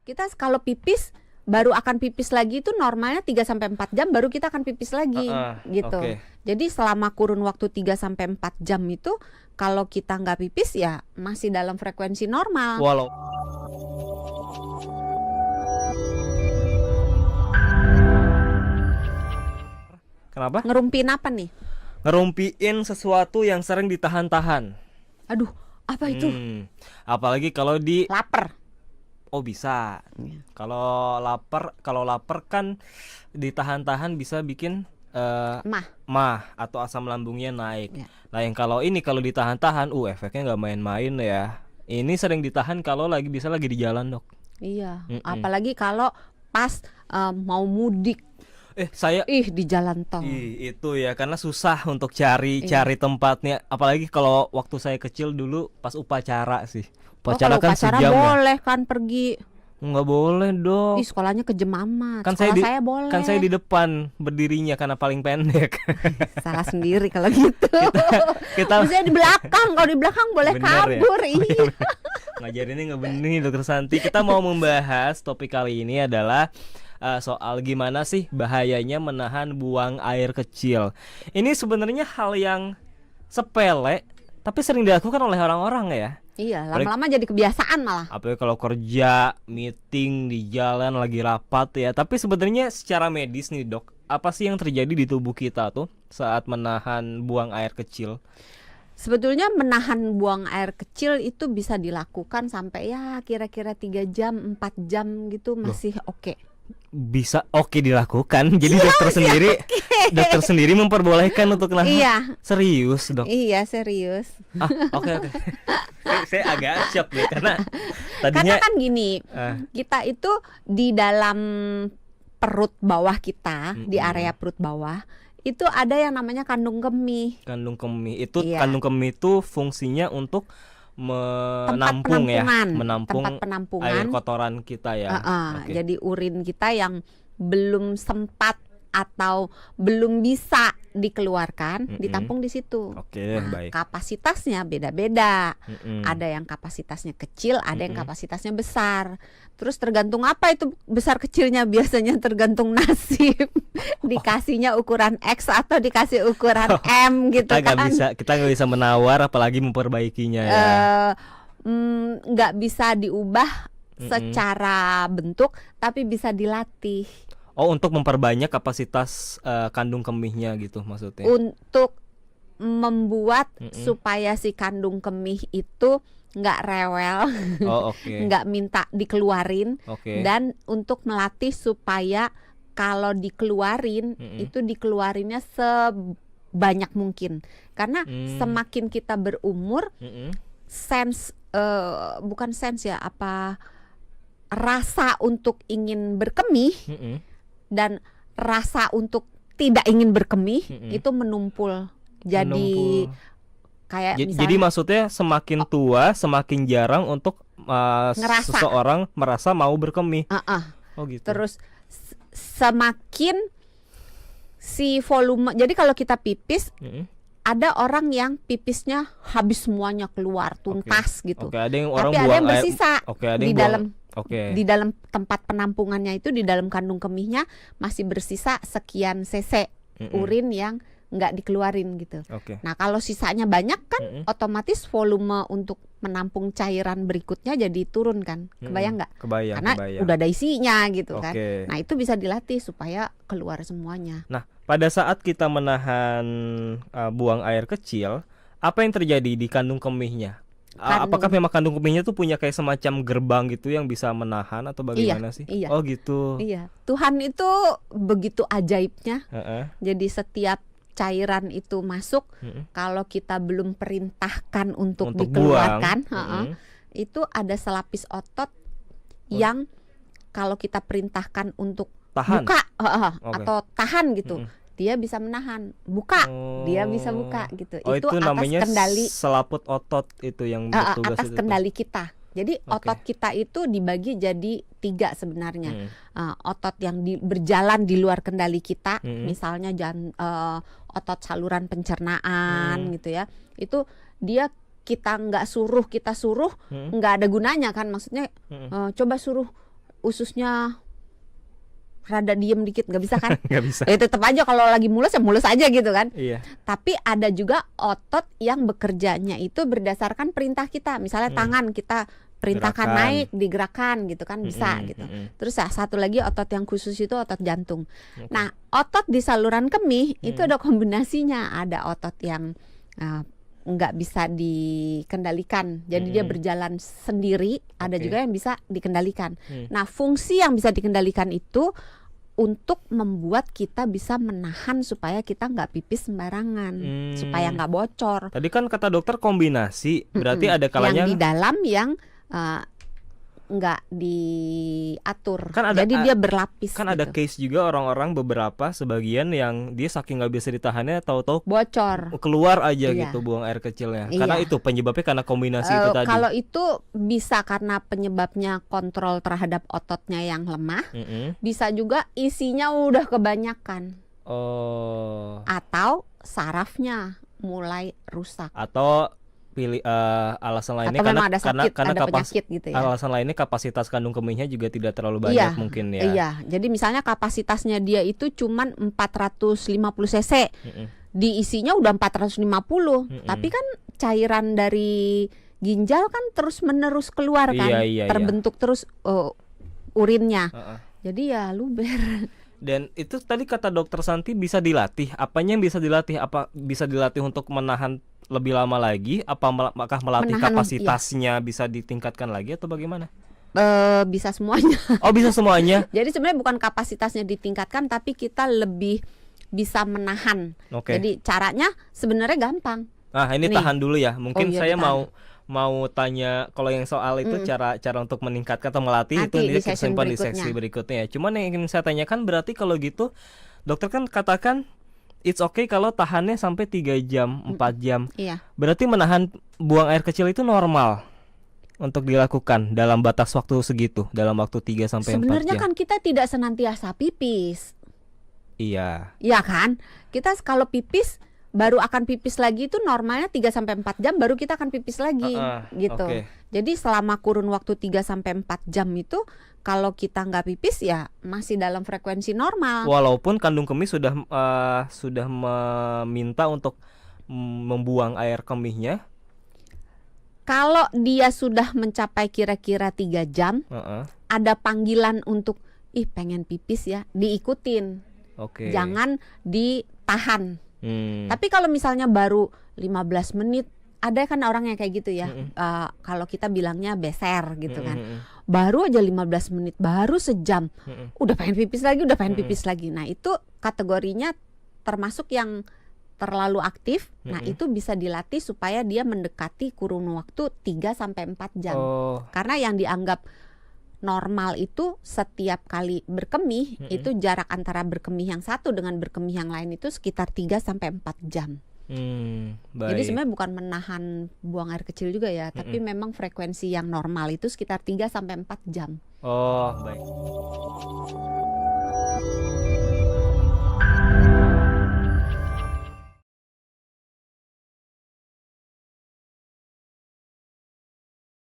Kita kalau pipis baru akan pipis lagi itu normalnya 3-4 jam baru kita akan pipis lagi gitu. Okay. Jadi selama kurun waktu 3-4 jam itu kalau kita nggak pipis ya masih dalam frekuensi normal. Walau Kenapa? Ngerumpiin apa nih? Ngerumpiin sesuatu yang sering ditahan-tahan. Aduh, apa itu? Apalagi kalau Lapar. Oh bisa. Kalau lapar kan ditahan-tahan bisa bikin mah atau asam lambungnya naik. Ya. Nah yang kalau ditahan-tahan, efeknya nggak main-main ya. Ini sering ditahan kalau lagi di jalan, Dok. Iya. Apalagi kalau pas mau mudik. Di jalan tol. Itu ya karena susah untuk cari tempatnya. Apalagi kalau waktu saya kecil dulu pas upacara sih. Kalau upacara boleh kan pergi. Nggak boleh, Dok. Sekolahnya kejem amat. Kan saya boleh. Kan saya di depan berdirinya karena paling pendek. Salah sendiri kalau gitu. Kita bisa di belakang. Kalau di belakang boleh kabur. Ya? Iya. Ngajarinnya nggak bener nih, Dokter Santi. Kita mau membahas topik kali ini adalah soal gimana sih bahayanya menahan buang air kecil. Ini sebenarnya hal yang sepele tapi sering dilakukan oleh orang-orang ya. Iya, lama-lama jadi kebiasaan malah. Apalagi kalau kerja, meeting di jalan lagi rapat ya. Tapi sebenarnya secara medis nih, Dok, apa sih yang terjadi di tubuh kita tuh saat menahan buang air kecil? Sebetulnya menahan buang air kecil itu bisa dilakukan sampai ya kira-kira 3 jam, 4 jam gitu masih oke. Bisa dilakukan. Jadi dokter sendiri memperbolehkan untuk nahan. Iya. Serius, Dok? Iya, serius. Oke. Saya agak shock nih karena tadinya kan gini, kita itu di dalam perut bawah kita, di area perut bawah itu ada yang namanya kandung kemih. Kandung kemih itu kandung kemih itu fungsinya untuk menampung tempat penampungan air kotoran kita ya. Jadi urin kita yang belum sempat atau belum bisa dikeluarkan ditampung di situ. Baik. Kapasitasnya beda-beda. Ada yang kapasitasnya kecil, ada yang kapasitasnya besar. Terus tergantung apa itu besar kecilnya, biasanya tergantung nasib. Dikasihnya ukuran X atau dikasih ukuran M gitu kan. Kita nggak bisa menawar apalagi memperbaikinya ya. Nggak bisa diubah secara bentuk, tapi bisa dilatih. Untuk memperbanyak kapasitas kandung kemihnya gitu maksudnya. Untuk membuat supaya si kandung kemih itu nggak rewel, nggak minta dikeluarin, dan untuk melatih supaya kalau dikeluarin itu dikeluarinnya sebanyak mungkin. Karena semakin kita berumur, rasa untuk ingin berkemih dan rasa untuk tidak ingin berkemih itu menumpul. Jadi kayak misalnya, jadi maksudnya semakin tua semakin jarang untuk seseorang merasa mau berkemih. Gitu. Terus semakin si volume. Jadi kalau kita pipis, ada orang yang pipisnya habis semuanya keluar tuntas gitu. Ada yang orang tapi ada yang bersisa di dalam tempat penampungannya itu, di dalam kandung kemihnya masih bersisa sekian cc urin yang nggak dikeluarin gitu. Nah kalau sisanya banyak kan otomatis volume untuk menampung cairan berikutnya jadi turun kan. Kebayang nggak? Karena udah ada isinya gitu kan. Nah itu bisa dilatih supaya keluar semuanya. Nah pada saat kita menahan buang air kecil, apa yang terjadi di kandung kemihnya? Apakah memang kandung kemihnya tuh punya kayak semacam gerbang gitu yang bisa menahan atau bagaimana sih? Iya. Oh gitu. Iya. Tuhan itu begitu ajaibnya. Jadi setiap cairan itu masuk, kalau kita belum perintahkan untuk dikeluarkan, itu ada selapis otot yang kalau kita perintahkan untuk buka atau tahan gitu, dia bisa menahan. Dia bisa buka gitu. Itu atas namanya kendali selaput otot itu yang bertugas atas itu kendali kita. Jadi otot kita itu dibagi jadi 3 sebenarnya. Otot yang berjalan di luar kendali kita, misalnya otot saluran pencernaan gitu ya. Itu dia kita suruh nggak ada gunanya kan. Maksudnya coba suruh ususnya rada diem dikit, nggak bisa kan? Nggak bisa. Ya tetap aja kalau lagi mulus ya mulus aja gitu kan. Iya. Tapi ada juga otot yang bekerjanya itu berdasarkan perintah kita. Misalnya tangan kita perintahkan naik, digerakkan gitu kan, bisa gitu. Terus satu lagi otot yang khusus itu otot jantung. Nah, otot di saluran kemih itu ada kombinasinya. Ada otot yang nggak bisa dikendalikan, jadi dia berjalan sendiri. Ada juga yang bisa dikendalikan. Nah, fungsi yang bisa dikendalikan itu untuk membuat kita bisa menahan supaya kita nggak pipis sembarangan, supaya nggak bocor. Tadi kan kata dokter kombinasi, berarti ada kalanya yang di dalam yang nggak diatur, kan ada, jadi dia berlapis. Kan gitu. ada case juga orang-orang beberapa sebagian yang dia saking nggak bisa ditahannya tahu-tahu bocor keluar aja gitu, buang air kecilnya. Karena itu penyebabnya karena kombinasi itu tadi. Kalau itu bisa karena penyebabnya kontrol terhadap ototnya yang lemah, bisa juga isinya udah kebanyakan. Atau sarafnya mulai rusak. Atau alasan lainnya karena sakit, karena penyakit gitu ya. Alasan lainnya kapasitas kandung kemihnya juga tidak terlalu banyak mungkin ya. Iya, jadi misalnya kapasitasnya dia itu cuman 450 cc. Di isinya udah 450. Tapi kan cairan dari ginjal kan terus menerus keluar kan. Terbentuk terus urinnya. Jadi ya luber. Dan itu tadi kata dokter Santi bisa dilatih. Apanya yang bisa dilatih? Apa bisa dilatih untuk menahan lebih lama lagi? Apakah melatih kapasitasnya bisa ditingkatkan lagi atau bagaimana? Bisa semuanya. Oh, bisa semuanya. Jadi sebenarnya bukan kapasitasnya ditingkatkan, tapi kita lebih bisa menahan. Jadi caranya sebenarnya gampang. Ini tahan dulu ya. Mungkin saya mau tanya kalau yang soal itu cara untuk meningkatkan atau melatih. Nanti itu kita simpan di seksi berikutnya. Cuman yang ingin saya tanyakan, berarti kalau gitu dokter kan katakan it's okay kalau tahannya sampai 3 jam, 4 jam. Iya. Berarti menahan buang air kecil itu normal untuk dilakukan dalam batas waktu segitu, dalam waktu 3 sampai 4 jam. Sebenarnya kan kita tidak senantiasa pipis. Iya. Iya kan? Kita kalau pipis baru akan pipis lagi itu normalnya 3 sampai 4 jam baru kita akan pipis lagi gitu. Jadi selama kurun waktu 3 sampai 4 jam itu kalau kita nggak pipis ya masih dalam frekuensi normal. Walaupun kandung kemih sudah meminta untuk membuang air kemihnya. Kalau dia sudah mencapai kira-kira 3 jam, ada panggilan untuk pengen pipis ya, diikutin. Jangan ditahan. Tapi kalau misalnya baru 15 menit, ada kan orang yang kayak gitu ya. Kalau kita bilangnya beser gitu kan. Baru aja 15 menit, baru sejam, udah pengen pipis lagi, Nah, itu kategorinya termasuk yang terlalu aktif. Nah, itu bisa dilatih supaya dia mendekati kurun waktu 3 sampai 4 jam. Karena yang dianggap normal itu setiap kali berkemih itu jarak antara berkemih yang satu dengan berkemih yang lain itu sekitar 3 sampai 4 jam. Jadi sebenarnya bukan menahan buang air kecil juga ya, tapi memang frekuensi yang normal itu sekitar 3 sampai 4 jam. Oh, baik.